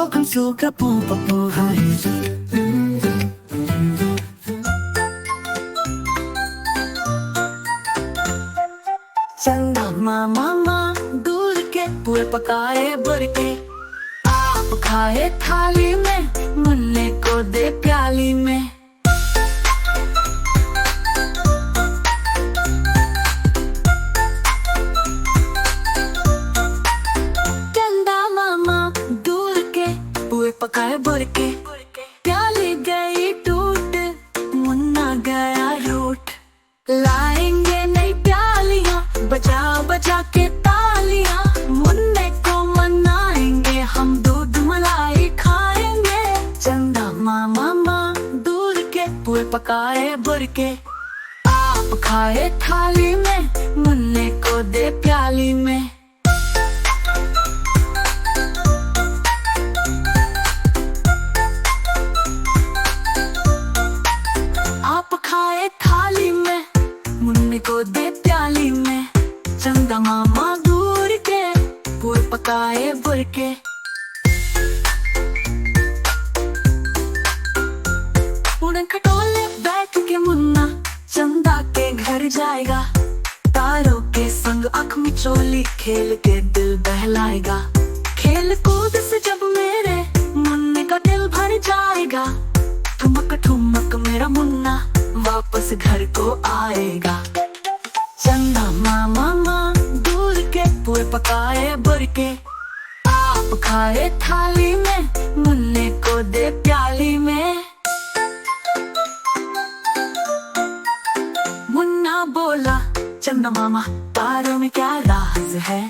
Welcome to Kapopo Heights. चंदा मामा दूध के पूरे पकाए भर के, आप खाए थाली में, मुन्ने को दे प्याली में। चंदा मामा दूध के पूरे पकाए भर के, प्याली गई टूट, मुन्ना गया रूठ। लाएंगे नई प्यालियां, बजा बजा के तालियां, मुन्ने को मनाएंगे, हम दूध मलाई खाएंगे। चंदा मामा दूध के पूरे पकाए भर के, आप खाए थाली में, मुन्ने को दे प्याली में। आप खाए थाली में, मुन्ने को दे प्याली में। चंदा मामा दूर के पूरे पकाए भर के। उड़न खटोले बैठ के मुन्ना चंदा के घर जाएगा, तारों के संग आँख मिचोली खेल के दिल बहलाएगा। खेल कूद से जब मेरे मुन्ने का दिल भर जाएगा, ठुमक ठुमक मेरा मुन्ना वापस घर को आएगा। चंदा मामा दूध के पूरे पकाए भर के, आप खाए थाली में, मुन्ने को दे प्याली में। मुन्ना बोला चंदा मामा तारों में क्या राज है।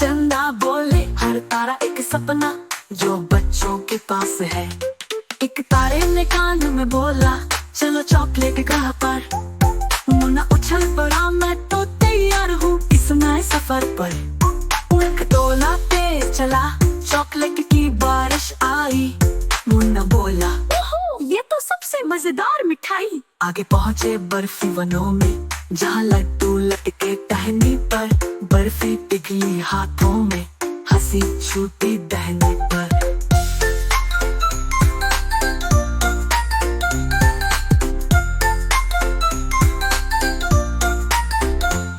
चंदा बोले हर तारा एक सपना जो बच्चों के पास है। एक तारे ने कान में बोला चलो चॉकलेट कहाँ पर। मुन्ना उछल पड़ा मैं तो तैयार हूँ इस नए सफर पर। उड़ खटोला तेज चला, चॉकलेट की बारिश आई। मुन्ना बोला ये तो सबसे मजेदार मिठाई। आगे पहुँचे बर्फी वनों में, जहाँ लड्डू लटके टहनी पर। बर्फी पिघली हाथों में, हंसी छूटी दहने पर।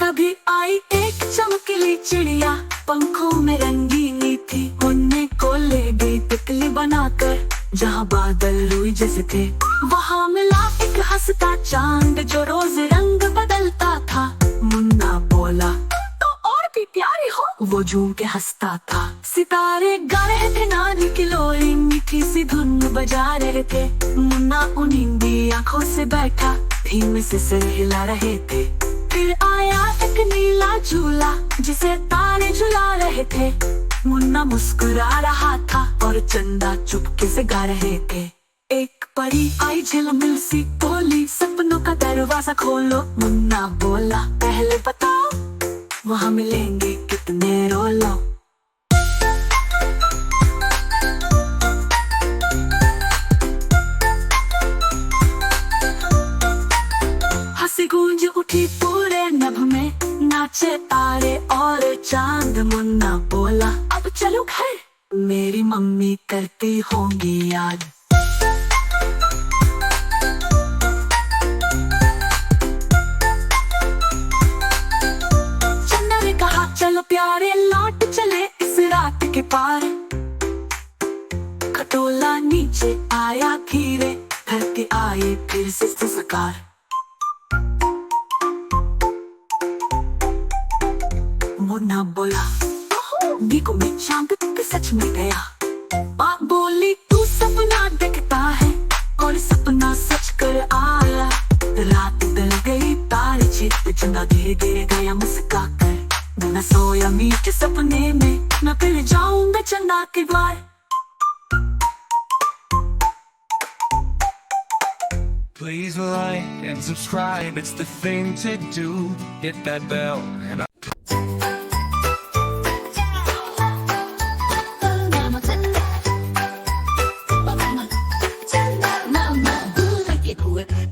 तभी आई एक चमकीली चिड़िया, पंखों में रंगीनी थी। मुन्ने को ले गई तितली बनाकर, जहाँ बादल रुई जैसे थे। वहाँ मिला एक हंसता चांद जो रोज रंग बदलता था। मुन्ना बोला तो और भी प्यारी हो, वो झूम के हंसता था। सितारे गा रहे थे नानी की लोरी, मीठी सी धुन बजा रहे थे। मुन्ना उन्हीं आंखों से बैठा, धीमे से सिर हिला रहे थे। फिर आया एक नीला झूला, जिसे तारे झुला रहे थे। मुन्ना मुस्कुरा रहा था और चंदा चुपके से गा रहे थे। एक परी आई झिलमिल सी बोली, सपनों का दरवाजा खोलो। मुन्ना बोला पहले बताओ वहाँ मिलेंगे कितने रोलो। हंसी गूंज उठी पूरे नभ में, नाचे तारे और चांद। मुन्ना बोला अब चलो घर, मेरी मम्मी करती होंगी याद। चंदा ने कहा चलो प्यारे लौट चले इस रात के पार। खटोला नीचे आया धीरे, धरती आई फिर से सकार। मुन्ना बोला देखो मैं चांद पे सच में गया। बात बोली तू सपना देखता है और सपना सच कर आया। रात ढल गई तारे छिप, चंदा धीरे धीरे गया मुस्कुरा कर। मैं सोया मीठे सपने में, मैं फिर जाऊंगा चंदा के द्वार। Please like and subscribe, it's the thing to do. Hit that bell and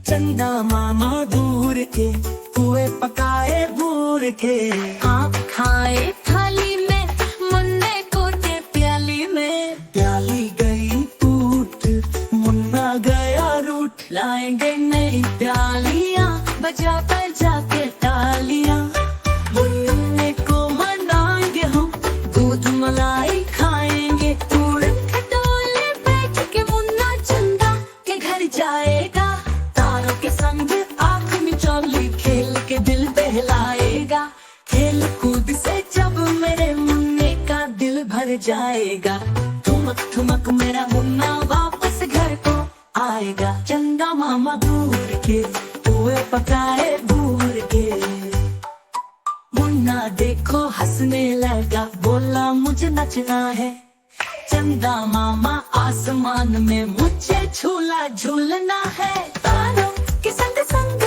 चंदा मामा दूर के कुएं पकाए भूर के, आप खाए थाली में, मुन्ने को दे प्याली में। प्याली बजा कर जाके तालियां, मुन्ने को मनाएंगे हम, दूध मलाई खाएंगे, उड़न खटोले बैठ के मुन्ना चंदा के घर जाएगा। तारों के संग आँख मिचौली खेल के दिल बहलाएगा, खेल कूद से जब मेरे मुन्ने का दिल भर जाएगा। ठुमक ठुमक मेरा मुन्ना वापस घर को आएगा। चंदा मामा दूर के पुए पकाए दूर के, मुन्ना देखो हंसने लगा, बोला मुझे नचना है। चंदा मामा आसमान में मुझे झूला झूलना है। तारों के संग संग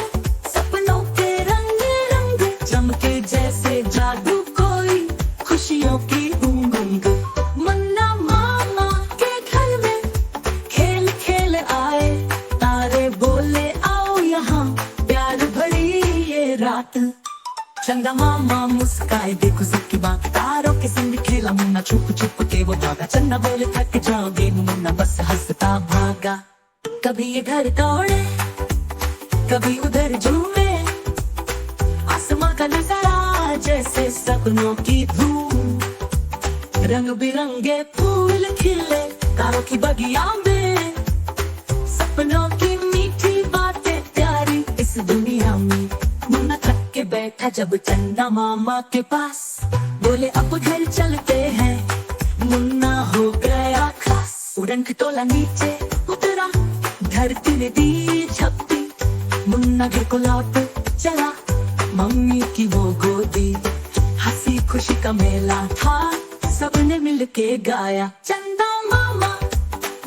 सपनों के रंग रंग, चमके जैसे जादू कोई खुशियों की उंग उंग। मुन्ना मामा के घर में खेल खेल आए, तारे बोले आओ यहाँ प्यार भरी ये रात। चंदा मामा मुस्काए देखो सबकी बात, तारों के संग खेला मुन्ना छुप छुप के वो भागा। चंदा बोले थक जाओगे, मुन्ना बस हंसता भागा। कभी ये घर दौड़े कभी उधर झूमे, आसमां का नजारा जैसे सपनों की धूम। रंग बिरंगे फूल खिले तारों की बगिया में, सपनों की मीठी बातें प्यारी इस दुनिया में। मुन्ना थक के बैठा जब चंदा मामा के पास, बोले अब घर चलते हैं। मुन्ना हो गया खास, उड़न खटोला नीचे उतरा, धरती ने दी झपटी, मुन्ना घर को लौट चला। मम्मी की वो गोदी, हंसी खुशी का मेला था, सबने मिलके गाया। चंदा मामा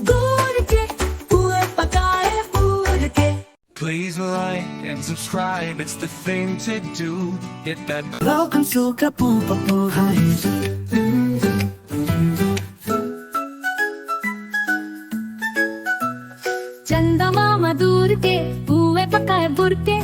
दूर के पुए पकाए पूर के। Please like and subscribe, it's the thing to do. Hit that Welcome to Kapoor Heights. चंदा मामा दूर के पुए पकाए बुरके,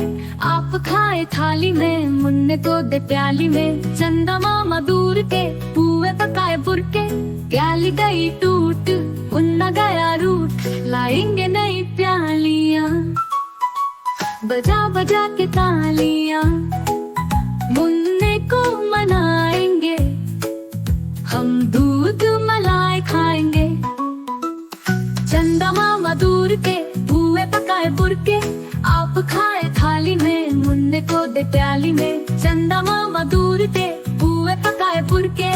आप खाए थाली में, मुन्ने को दे प्याली में। चंदा मामा दूर के पुए पकाए बुरके, प्याली गई टूट मुन्ना गया रूठ, लाएंगे नई प्यालियां बजा बजा के तालियां, मुन्ने को मनाएंगे हम, दूध मलाई खाएंगे। चंदा मामा दूर के पुए पकाए बुरके, आप खाए थाली में, मुन्ने को दे प्याली में। चंदा मामा दूर के पुए पकाए बुरके।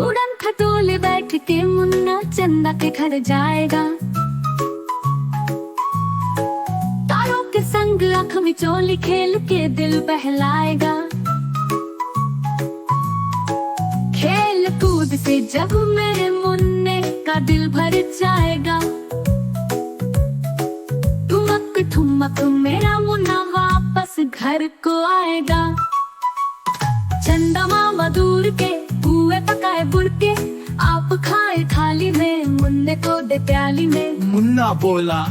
उड़न खटोले बैठ के मुन्ना चंदा के घर जाएगा, तारों के संग आँख मिचौली खेल के दिल बहलाएगा। खेल कूद से जब मेरे मुन्ने का दिल भर जाएगा, ठुमक ठुमक मेरा मुन्ना वापस घर को आएगा। चंदा मामा दूर के पुए पकाए बुरके, आप खाए थाली में, मुन्ने को दे प्याली में। मुन्ना बोला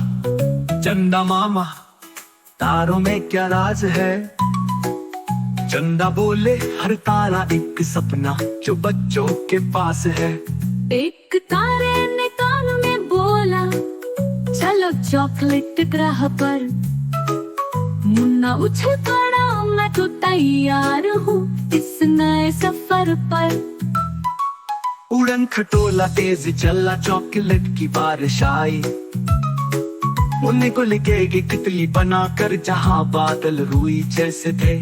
चंदा मामा तारों में क्या राज है। चंदा बोले हर तारा एक सपना जो बच्चों के पास है। एक तारे ने कान में बोला चलो चॉकलेट ग्रह पर, मुन्ना उछल पड़ा मैं तो तैयार हूँ इस नए सफर पर। उड़न खटोला तेज चला, चॉकलेट की बारिश आई, मुन्ने को लेके एक तितली बनाकर जहाँ बादल रुई जैसे थे।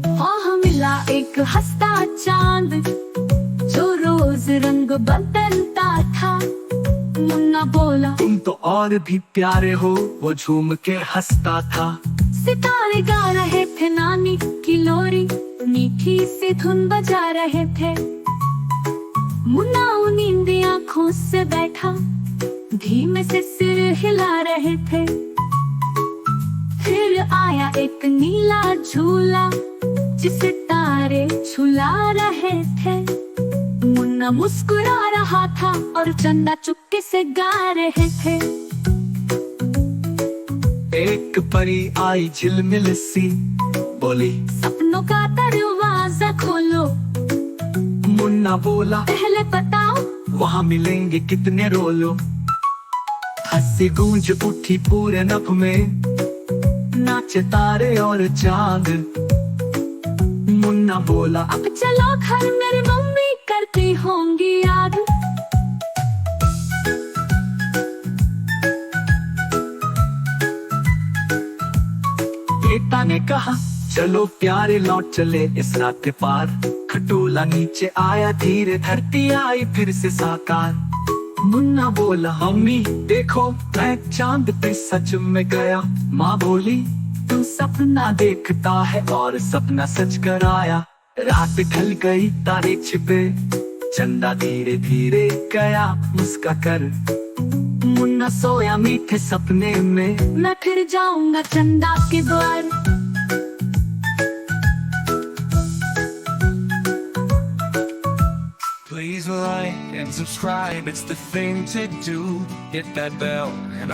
वहाँ मिला एक हंसता चांद जो रोज रंग बदलता था। मुन्ना बोला तुम तो और भी प्यारे हो, वो झूम के हंसता था। सितारे गा रहे थे नानी की लोरी, मीठी सी धुन बजा रहे थे। मुन्ना नींदी आँखों से बैठा, धीमे से सिर हिला रहे थे। फिर आया एक नीला झूला जिसे तारे झुला रहे थे। मुन्ना मुस्कुरा रहा था और चंदा चुपके से गा रहे थे। एक परी आई झिलमिल सी, बोली सपनों का दरवाजा खोलो। मुन्ना बोला पहले बताओ वहाँ मिलेंगे कितने रोलो। हंसी गूंज उठी पूरे नभ में, नाचे तारे और चांद। मुन्ना बोला अब चलो घर, मेरी मम्मी करती होंगी याद। बेटा ने कहा चलो प्यारे लौट चले इस रात के पार। खटोला नीचे आया धीरे, धरती आई फिर से साकार। मुन्ना बोला मम्मी देखो मैं चांद पे सच में गया। माँ बोली तू सपना देखता है और सपना सच कर आया। रात ढल गई तारे छिपे, चंदा धीरे धीरे गया मुस्का कर। मुन्ना सोया मीठे सपने में, मैं फिर जाऊंगा चंदा के द्वार। Please like and subscribe, it's the thing to do. Hit that bell and